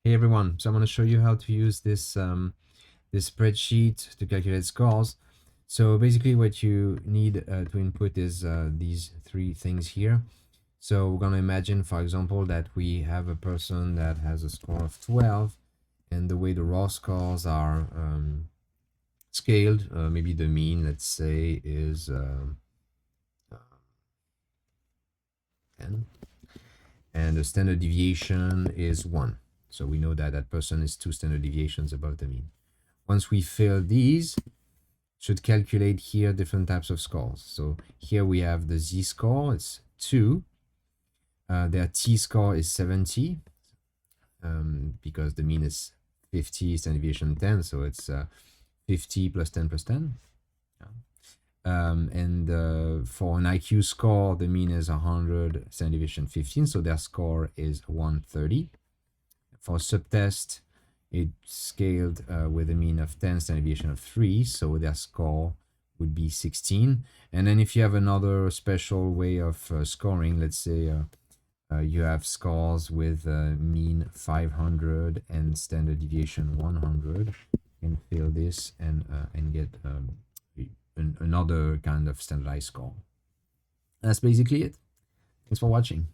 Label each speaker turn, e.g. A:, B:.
A: Hey everyone, so I'm going to show you how to use this this spreadsheet to calculate scores. So basically what you need to input is these three things here. So we're going to imagine, for example, that we have a person that has a score of 12, and the way the raw scores are scaled, maybe the mean, let's say, is 10, and the standard deviation is 1. So we know that that person is 2 standard deviations above the mean. Once we fill these, should calculate here different types of scores. So here we have the z-score, it's 2. Their t-score is 70, because the mean is 50, standard deviation 10, so it's 50 plus 10 plus 10. And for an IQ score, the mean is 100, standard deviation 15, so their score is 130. For subtest, it's scaled with a mean of 10, standard deviation of 3, so their score would be 16. And then if you have another special way of scoring, let's say you have scores with mean 500 and standard deviation 100, you can fill this and get another kind of standardized score. That's basically it. Thanks for watching.